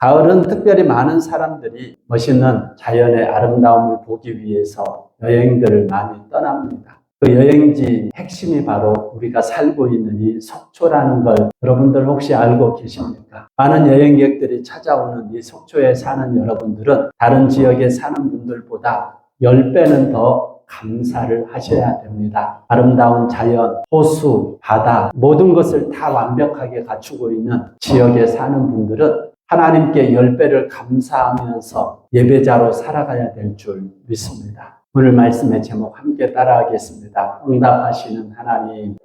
가을은 특별히 많은 사람들이 멋있는 자연의 아름다움을 보기 위해서 여행들을 많이 떠납니다. 그 여행지 핵심이 바로 우리가 살고 있는 이 속초라는 걸 여러분들 혹시 알고 계십니까? 많은 여행객들이 찾아오는 이 속초에 사는 여러분들은 다른 지역에 사는 분들보다 10배는 더 감사를 하셔야 됩니다. 아름다운 자연, 호수, 바다 모든 것을 다 완벽하게 갖추고 있는 지역에 사는 분들은 하나님께 10배를 감사하면서 예배자로 살아가야 될 줄 믿습니다. 오늘 말씀의 제목 함께 따라하겠습니다. 응답하시는 하나님.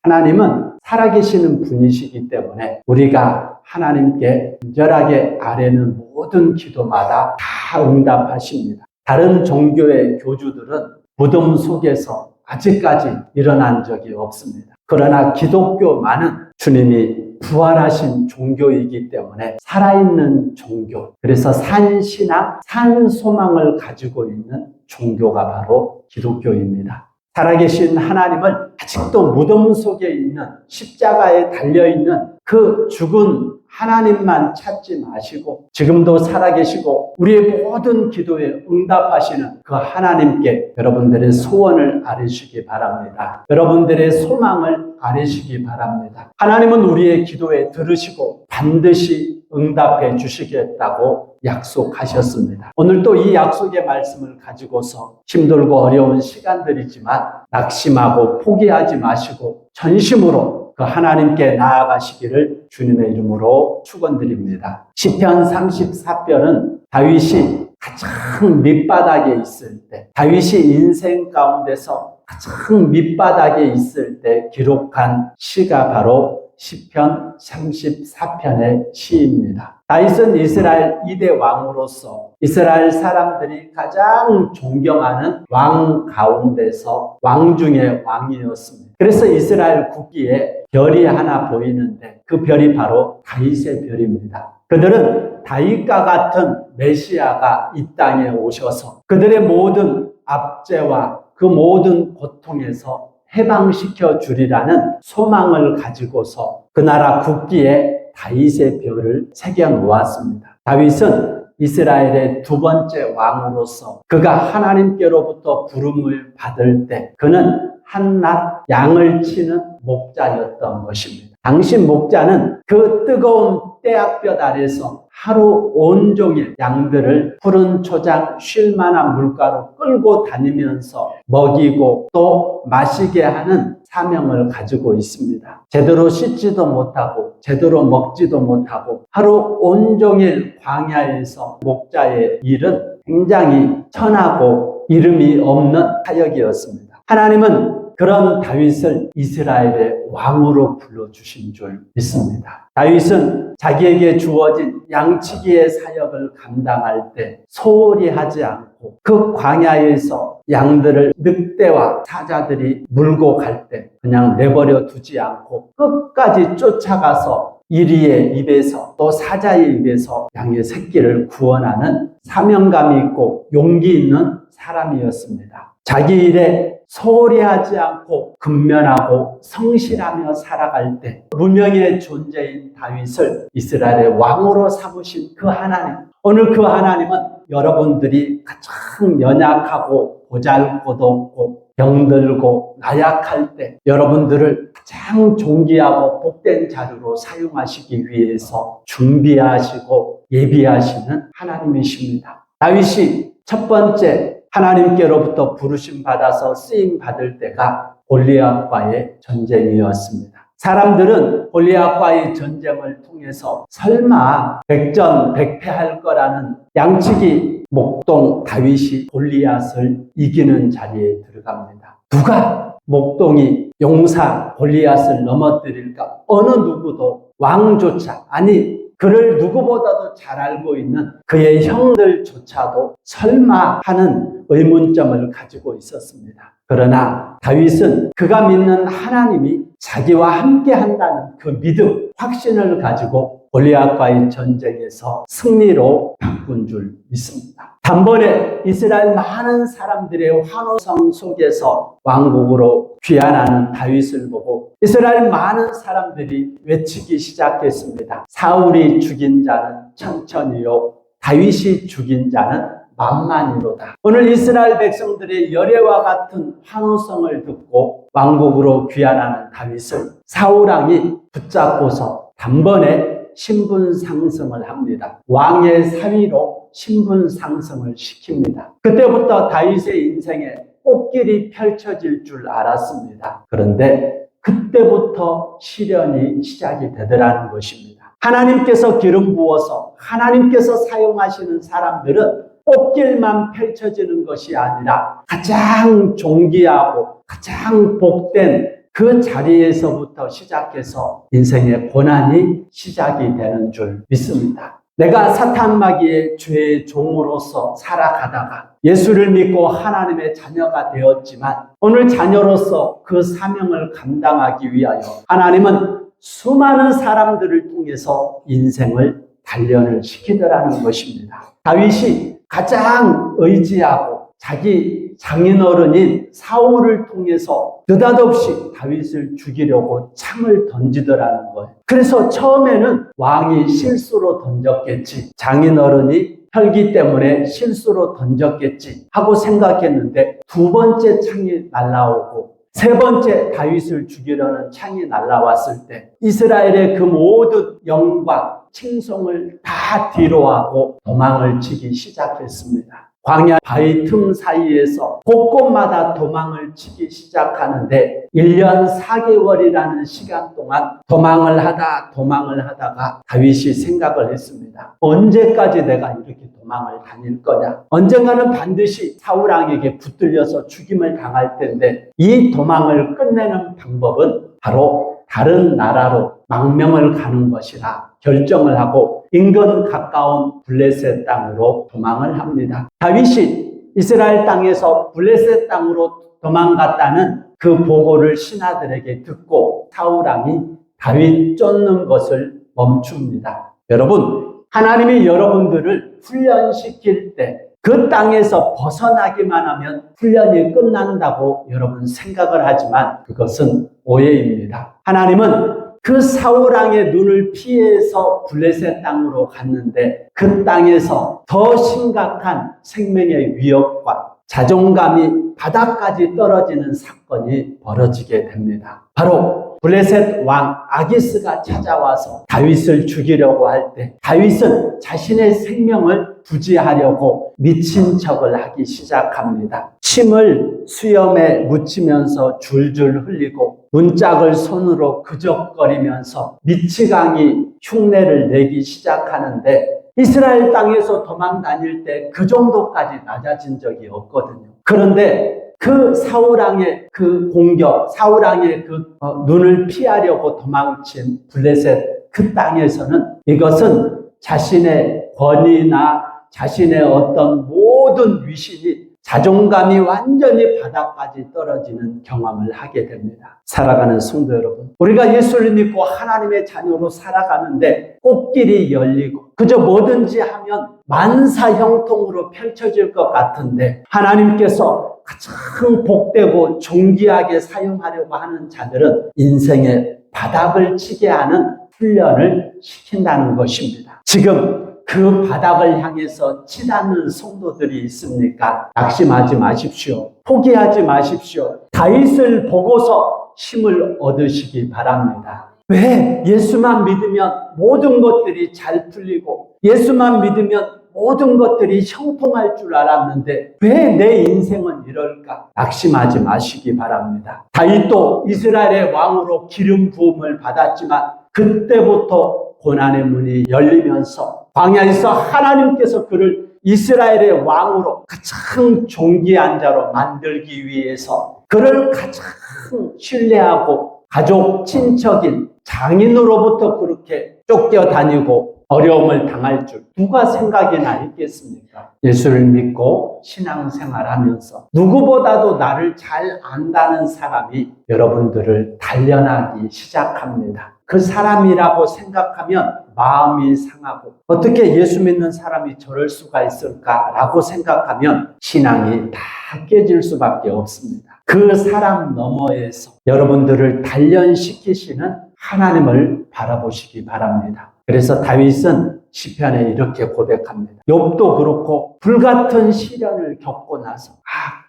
하나님은 살아계시는 분이시기 때문에 우리가 하나님께 간절하게 아뢰는 모든 기도마다 다 응답하십니다. 다른 종교의 교주들은 무덤 속에서 아직까지 일어난 적이 없습니다. 그러나 기독교만은 주님이 부활하신 종교이기 때문에 살아있는 종교, 그래서 산신앙, 산소망을 가지고 있는 종교가 바로 기독교입니다. 살아계신 하나님을 아직도 무덤 속에 있는 십자가에 달려있는 그 죽은 하나님만 찾지 마시고 지금도 살아계시고 우리의 모든 기도에 응답하시는 그 하나님께 여러분들의 소원을 아뢰시기 바랍니다. 여러분들의 소망을 아뢰시기 바랍니다. 하나님은 우리의 기도에 들으시고 반드시 응답해 주시겠다고 약속하셨습니다. 오늘도 이 약속의 말씀을 가지고서 힘들고 어려운 시간들이지만 낙심하고 포기하지 마시고 전심으로 그 하나님께 나아가시기를 주님의 이름으로 축원드립니다. 시편 34편은 다윗이 가장 밑바닥에 있을 때, 다윗이 인생 가운데서 가장 밑바닥에 있을 때 기록한 시가 바로 시편 34편의 시입니다. 다윗은 이스라엘 2대 왕으로서 이스라엘 사람들이 가장 존경하는 왕 가운데서 왕 중에 왕이었습니다. 그래서 이스라엘 국기에 별이 하나 보이는데 그 별이 바로 다윗의 별입니다. 그들은 다윗과 같은 메시아가 이 땅에 오셔서 그들의 모든 압제와 그 모든 고통에서 해방시켜 주리라는 소망을 가지고서 그 나라 국기에 다윗의 별을 새겨 놓았습니다. 다윗은 이스라엘의 두 번째 왕으로서 그가 하나님께로부터 부름을 받을 때 그는 한낱 양을 치는 목자였던 것입니다. 당시 목자는 그 뜨거운 떼약볕 아래서 하루 온종일 양들을 푸른 초장 쉴 만한 물가로 끌고 다니면서 먹이고 또 마시게 하는 사명을 가지고 있습니다. 제대로 씻지도 못하고 제대로 먹지도 못하고 하루 온종일 광야에서 목자의 일은 굉장히 천하고 이름이 없는 사역이었습니다. 하나님은 그런 다윗을 이스라엘의 왕으로 불러주신 줄 믿습니다. 다윗은 자기에게 주어진 양치기의 사역을 감당할 때 소홀히 하지 않고 그 광야에서 양들을 늑대와 사자들이 물고 갈 때 그냥 내버려 두지 않고 끝까지 쫓아가서 이리의 입에서 또 사자의 입에서 양의 새끼를 구원하는 사명감이 있고 용기 있는 사람이었습니다. 자기 일에 소홀히 하지 않고 근면하고 성실하며 살아갈 때 무명의 존재인 다윗을 이스라엘의 왕으로 삼으신 그 하나님, 오늘 그 하나님은 여러분들이 가장 연약하고 보잘것도 없고 병들고 나약할 때 여러분들을 가장 존귀하고 복된 자료로 사용하시기 위해서 준비하시고 예비하시는 하나님이십니다. 다윗이 첫 번째 하나님께로부터 부르심 받아서 쓰임 받을 때가 골리앗과의 전쟁이었습니다. 사람들은 골리앗과의 전쟁을 통해서 설마 백전백패할 거라는 양치기 목동 다윗이 골리앗을 이기는 자리에 들어갑니다. 누가 목동이 용사 골리앗을 넘어뜨릴까? 어느 누구도 왕조차 아니 그를 누구보다도 잘 알고 있는 그의 형들조차도 설마 하는 의문점을 가지고 있었습니다. 그러나 다윗은 그가 믿는 하나님이 자기와 함께 한다는 그 믿음, 확신을 가지고 골리앗과의 전쟁에서 승리로 바꾼 줄 믿습니다. 단번에 이스라엘 많은 사람들의 환호성 속에서 왕국으로 귀환하는 다윗을 보고 이스라엘 많은 사람들이 외치기 시작했습니다. 사울이 죽인 자는 천천히요, 다윗이 죽인 자는 만만이로다. 오늘 이스라엘 백성들의 열애와 같은 환호성을 듣고 왕국으로 귀환하는 다윗을 사울왕이 붙잡고서 단번에 신분 상승을 합니다. 왕의 사위로 신분 상승을 시킵니다. 그때부터 다윗의 인생에 꽃길이 펼쳐질 줄 알았습니다. 그런데 그때부터 시련이 시작이 되더라는 것입니다. 하나님께서 기름 부어서 하나님께서 사용하시는 사람들은 꽃길만 펼쳐지는 것이 아니라 가장 존귀하고 가장 복된 그 자리에서부터 시작해서 인생의 고난이 시작이 되는 줄 믿습니다. 내가 사탄 마귀의 죄의 종으로서 살아가다가 예수를 믿고 하나님의 자녀가 되었지만 오늘 자녀로서 그 사명을 감당하기 위하여 하나님은 수많은 사람들을 통해서 인생을 단련을 시키더라는 것입니다. 다윗이 가장 의지하고 자기 장인어른인 사울을 통해서 느닷없이 다윗을 죽이려고 창을 던지더라는 거예요. 그래서 처음에는 왕이 실수로 던졌겠지, 장인어른이 혈기 때문에 실수로 던졌겠지 하고 생각했는데 두 번째 창이 날라오고 세 번째 다윗을 죽이려는 창이 날라왔을 때 이스라엘의 그 모든 영광, 칭송을 다 뒤로하고 도망을 치기 시작했습니다. 광야 바위 틈 사이에서 곳곳마다 도망을 치기 시작하는데 1년 4개월이라는 시간 동안 도망을 하다가 다윗이 생각을 했습니다. 언제까지 내가 이렇게 도망을 다닐 거냐? 언젠가는 반드시 사울왕에게 붙들려서 죽임을 당할 텐데 이 도망을 끝내는 방법은 바로 다른 나라로 망명을 가는 것이라 결정을 하고 인근 가까운 블레셋 땅으로 도망을 합니다. 다윗이 이스라엘 땅에서 블레셋 땅으로 도망갔다는 그 보고를 신하들에게 듣고 사울왕이 다윗 쫓는 것을 멈춥니다. 여러분, 하나님이 여러분들을 훈련시킬 때 그 땅에서 벗어나기만 하면 훈련이 끝난다고 여러분 생각을 하지만 그것은 오해입니다. 하나님은 그 사울왕의 눈을 피해서 블레셋 땅으로 갔는데 그 땅에서 더 심각한 생명의 위협과 자존감이 바닥까지 떨어지는 사건이 벌어지게 됩니다. 바로 블레셋 왕 아기스가 찾아와서 다윗을 죽이려고 할 때 다윗은 자신의 생명을 부지하려고 미친 척을 하기 시작합니다. 침을 수염에 묻히면서 줄줄 흘리고 문짝을 손으로 그적거리면서 미치광이 흉내를 내기 시작하는데 이스라엘 땅에서 도망 다닐 때 그 정도까지 낮아진 적이 없거든요. 그런데 그 사울왕의 그 공격, 사울왕의 그 눈을 피하려고 도망친 블레셋 그 땅에서는 이것은 자신의 권위나 자신의 어떤 모든 위신이 자존감이 완전히 바닥까지 떨어지는 경험을 하게 됩니다. 살아가는 성도 여러분, 우리가 예수를 믿고 하나님의 자녀로 살아가는데 꽃길이 열리고 그저 뭐든지 하면 만사형통으로 펼쳐질 것 같은데 하나님께서 가장 복되고 존귀하게 사용하려고 하는 자들은 인생의 바닥을 치게 하는 훈련을 시킨다는 것입니다. 지금 그 바닥을 향해서 치닫는 성도들이 있습니까? 낙심하지 마십시오. 포기하지 마십시오. 다윗을 보고서 힘을 얻으시기 바랍니다. 왜? 예수만 믿으면 모든 것들이 잘 풀리고 예수만 믿으면 모든 것들이 형통할 줄 알았는데 왜 내 인생은 이럴까? 낙심하지 마시기 바랍니다. 다윗도 이스라엘의 왕으로 기름 부음을 받았지만 그때부터 고난의 문이 열리면서 광야에서 하나님께서 그를 이스라엘의 왕으로 가장 존귀한 자로 만들기 위해서 그를 가장 신뢰하고 가족, 친척인 장인으로부터 그렇게 쫓겨다니고 어려움을 당할 줄 누가 생각이나 했겠습니까? 예수를 믿고 신앙생활하면서 누구보다도 나를 잘 안다는 사람이 여러분들을 단련하기 시작합니다. 그 사람이라고 생각하면 마음이 상하고 어떻게 예수 믿는 사람이 저럴 수가 있을까라고 생각하면 신앙이 다 깨질 수밖에 없습니다. 그 사람 너머에서 여러분들을 단련시키시는 하나님을 바라보시기 바랍니다. 그래서 다윗은 시편에 이렇게 고백합니다. 욥도 그렇고 불같은 시련을 겪고 나서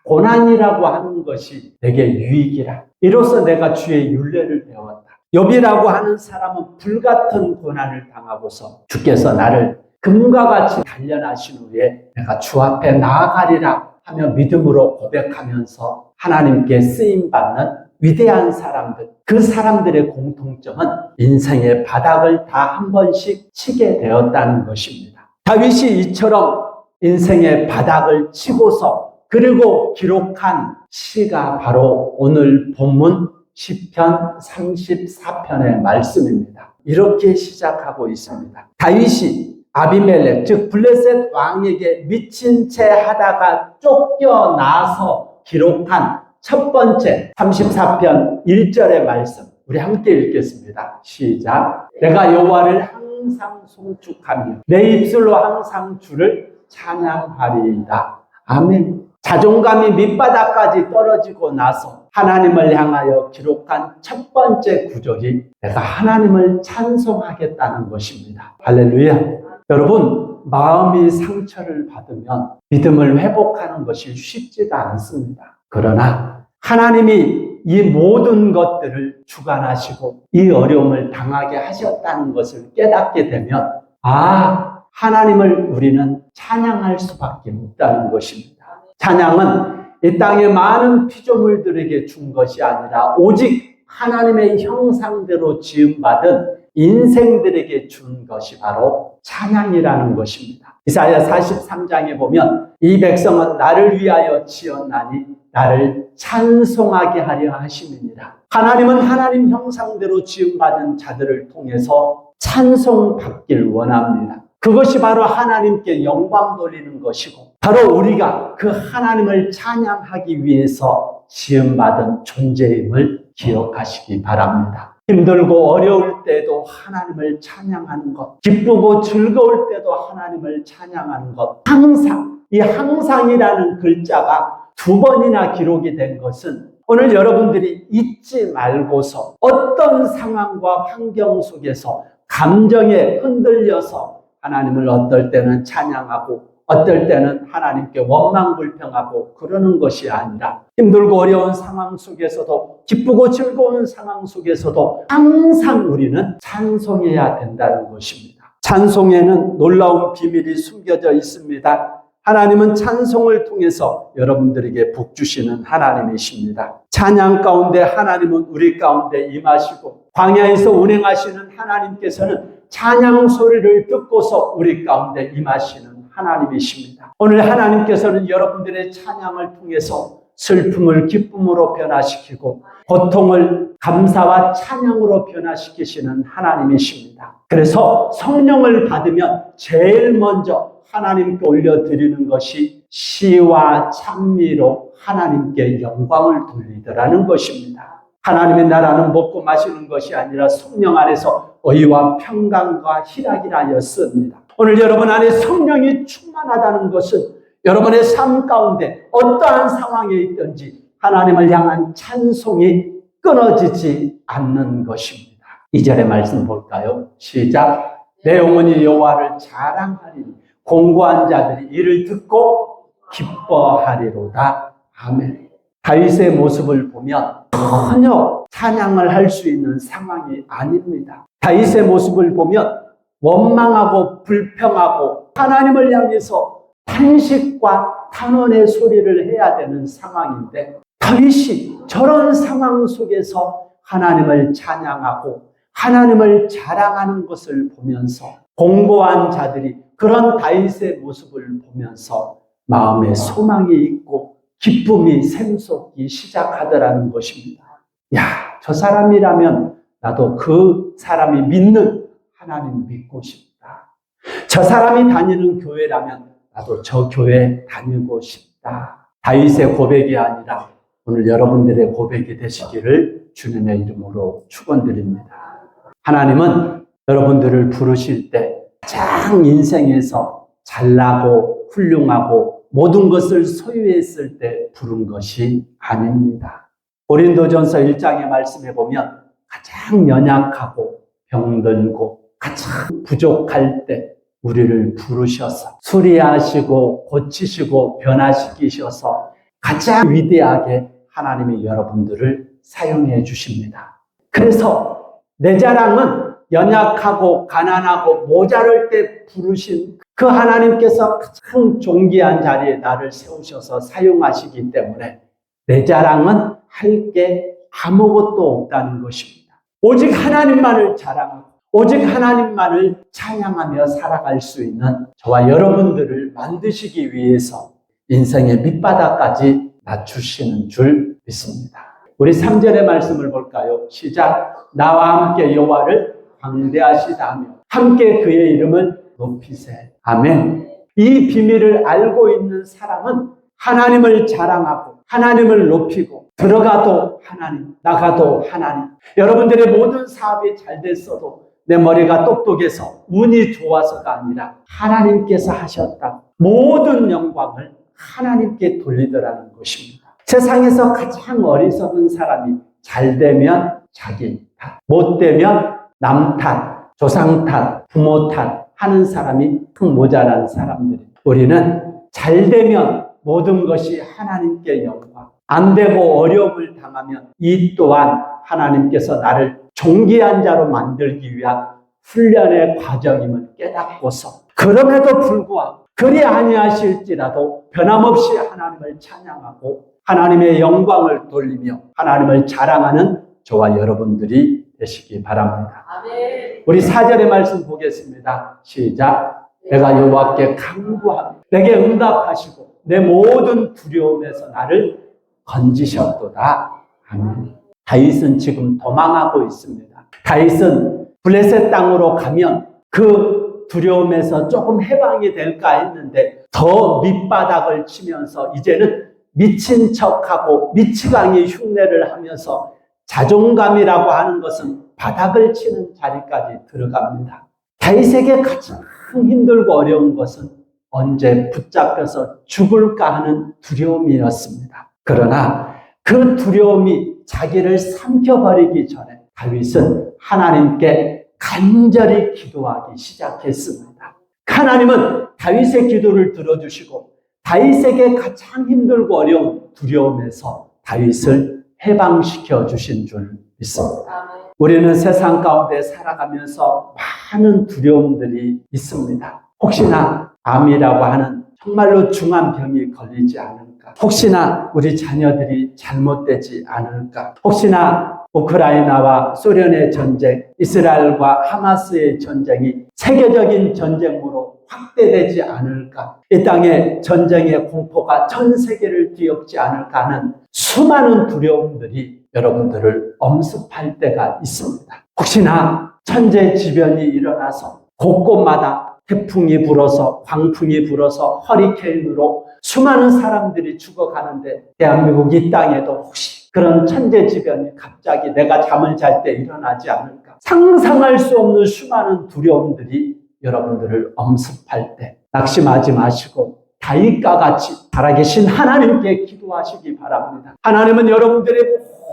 고난이라고 하는 것이 내게 유익이라. 이로써 내가 주의 율례를 배웠다. 욥이라고 하는 사람은 불같은 고난을 당하고서 주께서 나를 금과 같이 단련하신 후에 내가 주 앞에 나아가리라 하며 믿음으로 고백하면서 하나님께 쓰임받는 위대한 사람들, 그 사람들의 공통점은 인생의 바닥을 다 한 번씩 치게 되었다는 것입니다. 다윗이 이처럼 인생의 바닥을 치고서 그리고 기록한 시가 바로 오늘 본문 시편 34편의 말씀입니다. 이렇게 시작하고 있습니다. 다윗이 아비멜렉 즉 블레셋 왕에게 미친 채 하다가 쫓겨나서 기록한 첫 번째 34편 1절의 말씀, 우리 함께 읽겠습니다. 시작. 내가 여호와를 항상 송축하며 내 입술로 항상 주를 찬양하리이다. 아멘. 자존감이 밑바닥까지 떨어지고 나서 하나님을 향하여 기록한 첫 번째 구절이 내가 하나님을 찬송하겠다는 것입니다. 할렐루야. 여러분, 마음이 상처를 받으면 믿음을 회복하는 것이 쉽지가 않습니다. 그러나 하나님이 이 모든 것들을 주관하시고 이 어려움을 당하게 하셨다는 것을 깨닫게 되면 하나님을 우리는 찬양할 수밖에 없다는 것입니다. 찬양은 이 땅의 많은 피조물들에게 준 것이 아니라 오직 하나님의 형상대로 지음받은 인생들에게 준 것이 바로 찬양이라는 것입니다. 이사야 43장에 보면 이 백성은 나를 위하여 지었나니 나를 찬송하게 하려 하심이니라. 하나님은 하나님 형상대로 지음받은 자들을 통해서 찬송받길 원합니다. 그것이 바로 하나님께 영광 돌리는 것이고 바로 우리가 그 하나님을 찬양하기 위해서 지음받은 존재임을 기억하시기 바랍니다. 힘들고 어려울 때도 하나님을 찬양하는 것, 기쁘고 즐거울 때도 하나님을 찬양하는 것, 항상 이 항상이라는 글자가 2번이나 기록이 된 것은 오늘 여러분들이 잊지 말고서 어떤 상황과 환경 속에서 감정에 흔들려서 하나님을 어떨 때는 찬양하고 어떨 때는 하나님께 원망불평하고 그러는 것이 아니라 힘들고 어려운 상황 속에서도 기쁘고 즐거운 상황 속에서도 항상 우리는 찬송해야 된다는 것입니다. 찬송에는 놀라운 비밀이 숨겨져 있습니다. 하나님은 찬송을 통해서 여러분들에게 복 주시는 하나님이십니다. 찬양 가운데 하나님은 우리 가운데 임하시고 광야에서 운행하시는 하나님께서는 찬양 소리를 듣고서 우리 가운데 임하시는 하나님이십니다. 오늘 하나님께서는 여러분들의 찬양을 통해서 슬픔을 기쁨으로 변화시키고 고통을 감사와 찬양으로 변화시키시는 하나님이십니다. 그래서 성령을 받으면 제일 먼저 하나님께 올려드리는 것이 시와 찬미로 하나님께 영광을 돌리더라는 것입니다. 하나님의 나라는 먹고 마시는 것이 아니라 성령 안에서 의와 평강과 희락이라였습니다. 오늘 여러분 안에 성령이 충만하다는 것은 여러분의 삶 가운데 어떠한 상황에 있든지 하나님을 향한 찬송이 끊어지지 않는 것입니다. 2절의 말씀 볼까요? 시작. 내 영혼이 여호와를 자랑하리니 공고한 자들이 이를 듣고 기뻐하리로다. 아멘. 다윗의 모습을 보면 전혀 찬양을 할 수 있는 상황이 아닙니다. 다윗의 모습을 보면 원망하고 불평하고 하나님을 향해서 탄식과 탄원의 소리를 해야 되는 상황인데 다윗이 저런 상황 속에서 하나님을 찬양하고 하나님을 자랑하는 것을 보면서 공고한 자들이 그런 다윗의 모습을 보면서 마음에 소망이 있고 기쁨이 샘솟기 시작하더라는 것입니다. 저 사람이라면 나도 그 사람이 믿는 하나님 믿고 싶다. 저 사람이 다니는 교회라면 나도 저 교회 다니고 싶다. 다윗의 고백이 아니라 오늘 여러분들의 고백이 되시기를 주님의 이름으로 축원드립니다. 하나님은 여러분들을 부르실 때 가장 인생에서 잘나고 훌륭하고 모든 것을 소유했을 때 부른 것이 아닙니다. 고린도전서 1장의 말씀에 보면 가장 연약하고 병들고 가장 부족할 때 우리를 부르셔서 수리하시고 고치시고 변화시키셔서 가장 위대하게 하나님이 여러분들을 사용해 주십니다. 그래서 내 자랑은 연약하고 가난하고 모자랄 때 부르신 그 하나님께서 가장 존귀한 자리에 나를 세우셔서 사용하시기 때문에 내 자랑은 할 게 아무것도 없다는 것입니다. 오직 하나님만을 자랑하고 오직 하나님만을 찬양하며 살아갈 수 있는 저와 여러분들을 만드시기 위해서 인생의 밑바닥까지 낮추시는 줄 믿습니다. 우리 3절의 말씀을 볼까요? 시작. 나와 함께 여호와를 광대하시다며 함께 그의 이름을 높이세. 아멘. 이 비밀을 알고 있는 사람은 하나님을 자랑하고 하나님을 높이고 들어가도 하나님, 나가도 하나님. 여러분들의 모든 사업이 잘 됐어도 내 머리가 똑똑해서 운이 좋아서가 아니라 하나님께서 하셨다. 모든 영광을 하나님께 돌리더라는 것입니다. 세상에서 가장 어리석은 사람이 잘 되면 자기 탓, 못 되면 남 탓, 조상 탓, 부모 탓 하는 사람이 모자란 사람들이. 우리는 잘 되면 모든 것이 하나님께 영광, 안 되고 어려움을 당하면 이 또한 하나님께서 나를 존귀한 자로 만들기 위한 훈련의 과정임을 깨닫고서 그럼에도 불구하고 그리 아니하실지라도 변함없이 하나님을 찬양하고 하나님의 영광을 돌리며 하나님을 자랑하는 저와 여러분들이 되시기 바랍니다. 아멘. 우리 4절의 말씀 보겠습니다. 시작. 내가 여호와께 간구하며 내게 응답하시고 내 모든 두려움에서 나를 건지셨도다. 아멘. 다윗은 지금 도망하고 있습니다. 다윗은 블레셋 땅으로 가면 그 두려움에서 조금 해방이 될까 했는데 더 밑바닥을 치면서 이제는 미친 척하고 미치광이 흉내를 하면서 자존감이라고 하는 것은 바닥을 치는 자리까지 들어갑니다. 다윗에게 가장 힘들고 어려운 것은 언제 붙잡혀서 죽을까 하는 두려움이었습니다. 그러나 그 두려움이 자기를 삼켜버리기 전에 다윗은 하나님께 간절히 기도하기 시작했습니다. 하나님은 다윗의 기도를 들어주시고 다윗에게 가장 힘들고 어려운 두려움에서 다윗을 해방시켜 주신 줄 믿습니다. 우리는 세상 가운데 살아가면서 많은 두려움들이 있습니다. 혹시나 암이라고 하는 정말로 중한 병이 걸리지 않을까? 혹시나 우리 자녀들이 잘못되지 않을까? 혹시나 우크라이나와 소련의 전쟁, 이스라엘과 하마스의 전쟁이 세계적인 전쟁으로 확대되지 않을까? 이 땅에 전쟁의 공포가 전 세계를 뒤엎지 않을까 하는 수많은 두려움들이 여러분들을 엄습할 때가 있습니다. 혹시나 천재지변이 일어나서 곳곳마다 태풍이 불어서 광풍이 불어서 허리케인으로 수많은 사람들이 죽어가는데 대한민국 이 땅에도 혹시 그런 천재지변이 갑자기 내가 잠을 잘 때 일어나지 않을까? 상상할 수 없는 수많은 두려움들이 여러분들을 엄습할 때 낙심하지 마시고 다윗과 같이 살아계신 하나님께 기도하시기 바랍니다. 하나님은 여러분들의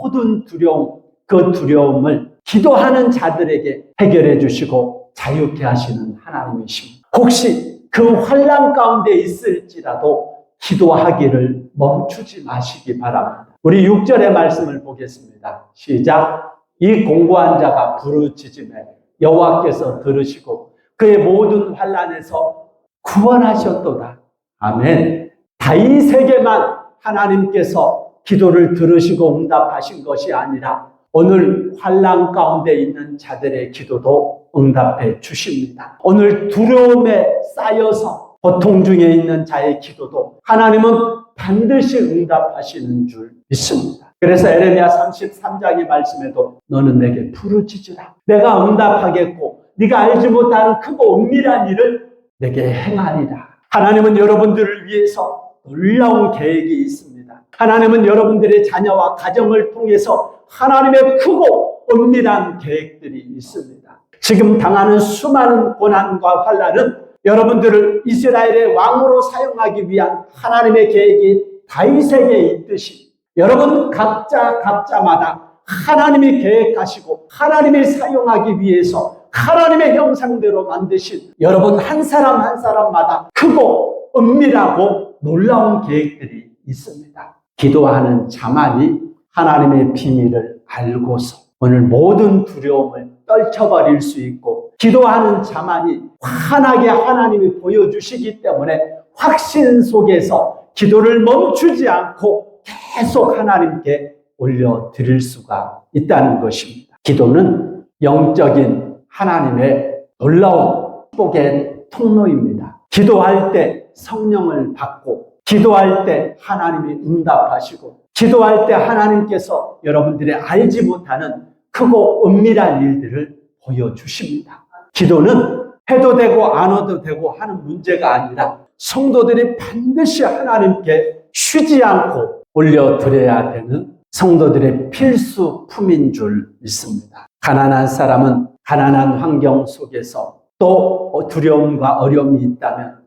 모든 두려움, 그 두려움을 기도하는 자들에게 해결해 주시고 자유케 하시는 하나님이십니다. 혹시 그 환난 가운데 있을지라도 기도하기를 멈추지 마시기 바랍니다. 우리 6절의 말씀을 보겠습니다. 시작. 이 공고한 자가 부르짖음에 여호와께서 들으시고 그의 모든 환난에서 구원하셨도다. 아멘. 다윗에게만 하나님께서 기도를 들으시고 응답하신 것이 아니라 오늘 환난 가운데 있는 자들의 기도도 응답해 주십니다. 오늘 두려움에 쌓여서 고통 중에 있는 자의 기도도 하나님은 반드시 응답하시는 줄 믿습니다. 그래서 에레미야 33장의 말씀에도 너는 내게 부르짖으라. 내가 응답하겠고 네가 알지 못하는 크고 은밀한 일을 내게 행하리라. 하나님은 여러분들을 위해서 놀라운 계획이 있습니다. 하나님은 여러분들의 자녀와 가정을 통해서 하나님의 크고 은밀한 계획들이 있습니다. 지금 당하는 수많은 고난과 환난은 여러분들을 이스라엘의 왕으로 사용하기 위한 하나님의 계획이 다윗에게 있듯이 여러분 각자마다 하나님이 계획하시고 하나님이 사용하기 위해서 하나님의 형상대로 만드신 여러분 한 사람 한 사람마다 크고 은밀하고 놀라운 계획들이 있습니다. 기도하는 자만이 하나님의 비밀을 알고서 오늘 모든 두려움을 떨쳐버릴 수 있고, 기도하는 자만이 환하게 하나님이 보여주시기 때문에 확신 속에서 기도를 멈추지 않고 계속 하나님께 올려드릴 수가 있다는 것입니다. 기도는 영적인 하나님의 놀라운 축복의 통로입니다. 기도할 때 성령을 받고, 기도할 때 하나님이 응답하시고, 기도할 때 하나님께서 여러분들이 알지 못하는 크고 은밀한 일들을 보여주십니다. 기도는 해도 되고 안 해도 되고 하는 문제가 아니라 성도들이 반드시 하나님께 쉬지 않고 올려드려야 되는 성도들의 필수품인 줄 믿습니다. 가난한 사람은 가난한 환경 속에서 또 두려움과 어려움이 있다면,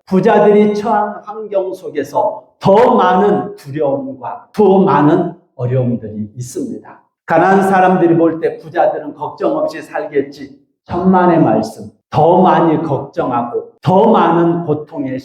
부자들이 처한 환경 속에서 더 많은 두려움과 더 많은 어려움들이 있습니다. 가난한 사람들이 볼 때 부자들은 걱정 없이 살겠지, 천만의 말씀, 더 많이 걱정하고 더 많은 고통의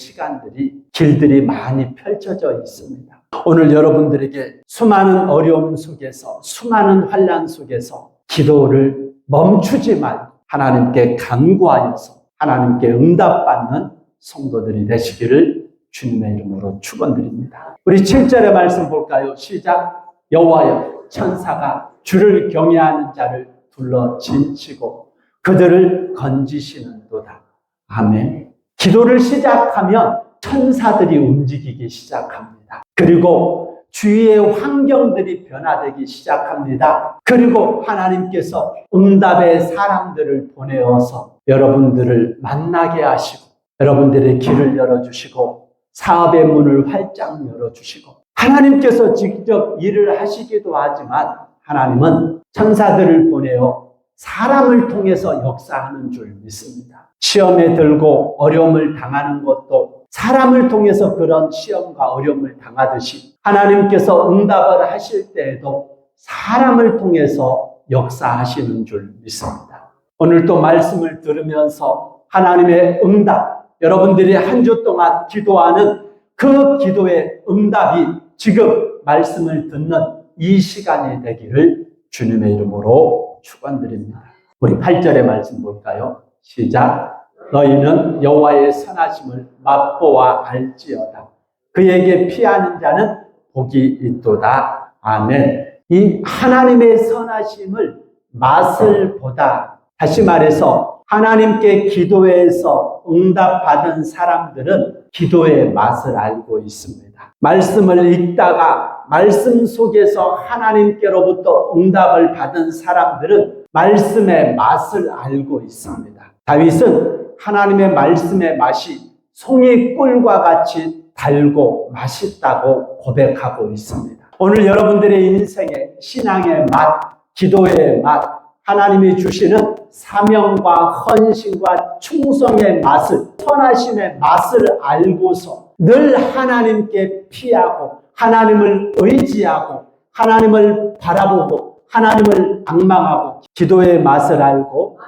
길들이 많이 펼쳐져 있습니다. 오늘 여러분들에게 수많은 어려움 속에서, 수많은 환난 속에서 기도를 멈추지 말고 하나님께 간구하여서 하나님께 응답받는 성도들이 되시기를 주님의 이름으로 축원드립니다. 우리 7절의 말씀 볼까요? 시작. 여호와여, 천사가 주를 경외하는 자를 둘러 진치고 그들을 건지시는도다. 아멘. 기도를 시작하면 천사들이 움직이기 시작합니다. 그리고 주위의 환경들이 변화되기 시작합니다. 그리고 하나님께서 응답의 사람들을 보내어서 여러분들을 만나게 하시고, 여러분들의 길을 열어주시고, 사업의 문을 활짝 열어주시고, 하나님께서 직접 일을 하시기도 하지만 하나님은 천사들을 보내어 사람을 통해서 역사하는 줄 믿습니다. 시험에 들고 어려움을 당하는 것도 사람을 통해서 그런 시험과 어려움을 당하듯이 하나님께서 응답을 하실 때에도 사람을 통해서 역사하시는 줄 믿습니다. 오늘 또 말씀을 들으면서 하나님의 응답, 여러분들이 한 주 동안 기도하는 그 기도의 응답이 지금 말씀을 듣는 이 시간이 되기를 주님의 이름으로 축원드립니다. 우리 8절의 말씀 볼까요? 시작. 너희는 여호와의 선하심을 맛보아 알지어다. 그에게 피하는 자는 복이 있도다. 아멘. 이 하나님의 선하심을 맛을 보다, 다시 말해서 하나님께 기도해서 응답받은 사람들은 기도의 맛을 알고 있습니다. 말씀을 읽다가 말씀 속에서 하나님께로부터 응답을 받은 사람들은 말씀의 맛을 알고 있습니다. 다윗은 하나님의 말씀의 맛이 송이꿀과 같이 달고 맛있다고 고백하고 있습니다. 오늘 여러분들의 인생의 신앙의 맛, 기도의 맛, 하나님이 주시는 사명과 헌신과 충성의 맛을, 선하심의 맛을 알고서 늘 하나님께 피하고 하나님을 의지하고 하나님을 바라보고 하나님을 앙망하고 기도의 맛을 알고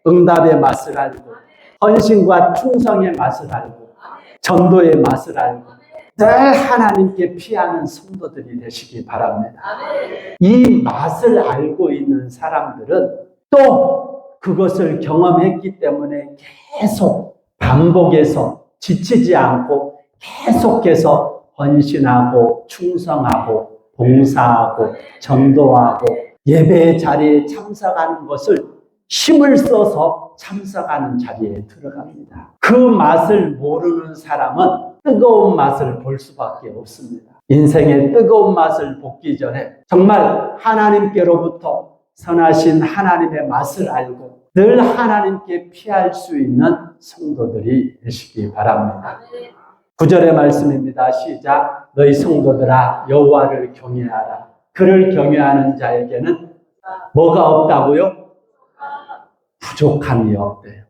응답의 맛을 알고 헌신과 충성의 맛을 알고 전도의 맛을 알고 늘 하나님께 피하는 성도들이 되시기 바랍니다. 이 맛을 알고 있는 사람들은 또 그것을 경험했기 때문에 계속 반복해서 지치지 않고 계속해서 헌신하고 충성하고 봉사하고 전도하고 예배의 자리에 참석하는 것을 힘을 써서 참석하는 자리에 들어갑니다. 그 맛을 모르는 사람은 뜨거운 맛을 볼 수밖에 없습니다. 인생의 뜨거운 맛을 보기 전에 정말 하나님께로부터 선하신 하나님의 맛을 알고 늘 하나님께 피할 수 있는 성도들이 되시기 바랍니다. 9절의 말씀입니다. 시작. 너희 성도들아 여호와를 경외하라. 그를 경외하는 자에게는 뭐가 없다고요? 부족함이 없대요.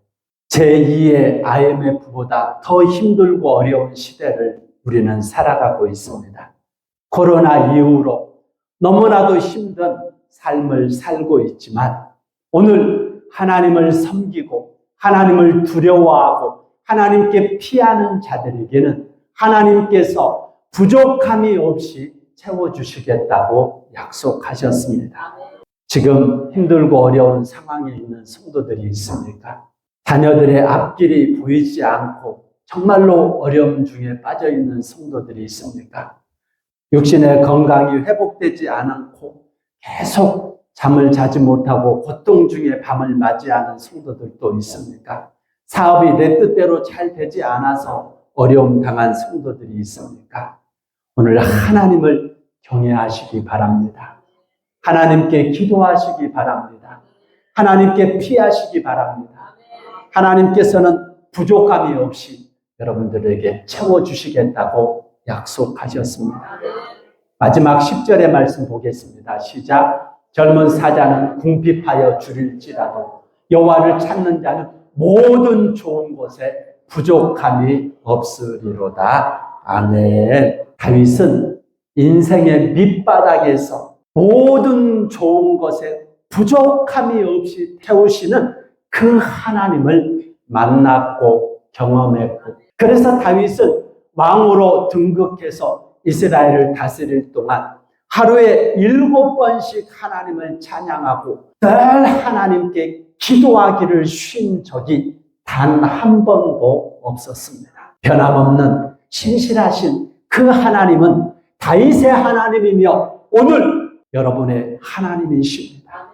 제2의 IMF보다 더 힘들고 어려운 시대를 우리는 살아가고 있습니다. 코로나 이후로 너무나도 힘든 삶을 살고 있지만 오늘 하나님을 섬기고 하나님을 두려워하고 하나님께 피하는 자들에게는 하나님께서 부족함이 없이 채워주시겠다고 약속하셨습니다. 지금 힘들고 어려운 상황에 있는 성도들이 있습니까? 자녀들의 앞길이 보이지 않고 정말로 어려움 중에 빠져 있는 성도들이 있습니까? 육신의 건강이 회복되지 않고 계속 잠을 자지 못하고 고통 중에 밤을 맞이하는 성도들도 있습니까? 사업이 내 뜻대로 잘 되지 않아서 어려움 당한 성도들이 있습니까? 오늘 하나님을 경외하시기 바랍니다. 하나님께 기도하시기 바랍니다. 하나님께 피하시기 바랍니다. 하나님께서는 부족함이 없이 여러분들에게 채워주시겠다고 약속하셨습니다. 마지막 10절의 말씀 보겠습니다. 시작. 젊은 사자는 궁핍하여 줄일지라도 여호와를 찾는 자는 모든 좋은 곳에 부족함이 없으리로다. 아멘. 다윗은 인생의 밑바닥에서 모든 좋은 것에 부족함이 없이 태우시는 그 하나님을 만났고 경험했고, 그래서 다윗은 왕으로 등극해서 이스라엘을 다스릴 동안 하루에 7번씩 하나님을 찬양하고 늘 하나님께 기도하기를 쉰 적이 단 한 번도 없었습니다. 변함없는 신실하신 그 하나님은 다윗의 하나님이며 오늘 여러분의 하나님이십니다.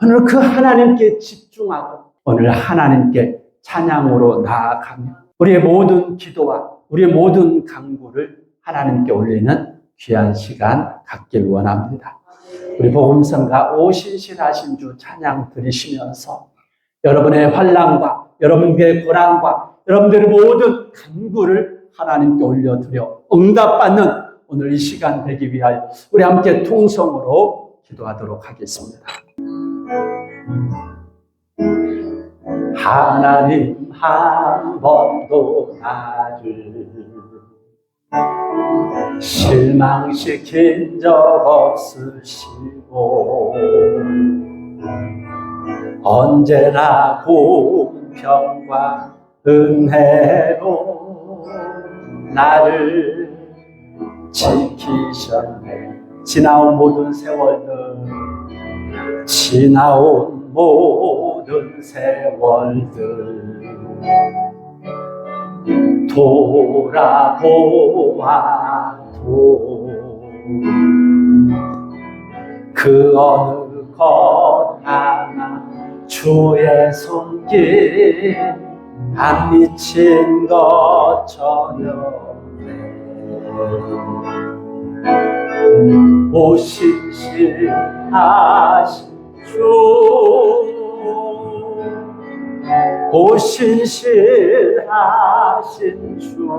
오늘 그 하나님께 집중하고 오늘 하나님께 찬양으로 나아가며 우리의 모든 기도와 우리의 모든 간구를 하나님께 올리는 귀한 시간 갖길 원합니다. 우리 복음성가 오 신실하신 주 찬양 드리시면서 여러분의 환난과 여러분의 고난과 여러분들의 모든 간구를 하나님께 올려드려 응답받는 오늘 이 시간 되기 위하여 우리 함께 통성으로 기도하도록 하겠습니다. 하나님 한 번도 나를 실망시킨 적 없으시고 언제나 공평과 은혜로 나를 지키셨네. 지나온 모든 세월들, 지나온 모든 세월들 돌아보아도 그 어느 것 하나 주의 손길 안 미친 것 전혀 오 신실하신 주, 오 신실하신 주,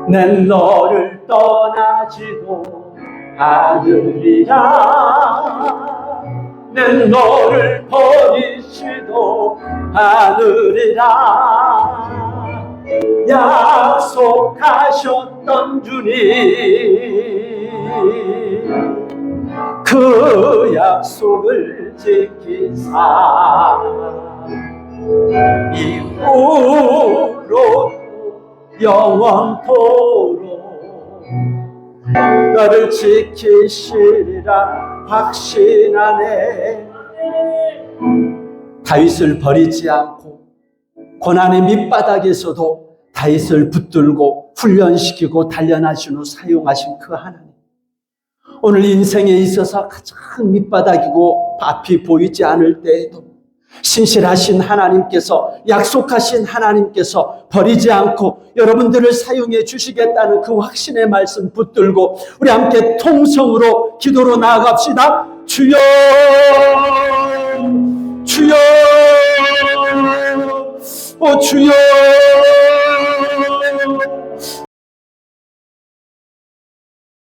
내 너를 떠나지도 않으리라, 내 너를 버리지도 않으리라. 약속하셨던 주님, 그 약속을 지키사 이후로 영원토록 너를 지키시리라 확신하네. 다윗을 버리지 않고 고난의 밑바닥에서도 다윗을 붙들고 훈련시키고 단련하신 후 사용하신 그 하나님, 오늘 인생에 있어서 가장 밑바닥이고 앞이 보이지 않을 때에도 신실하신 하나님께서, 약속하신 하나님께서 버리지 않고 여러분들을 사용해 주시겠다는 그 확신의 말씀 붙들고 우리 함께 통성으로 기도로 나아갑시다. 주여, 주여, 주여,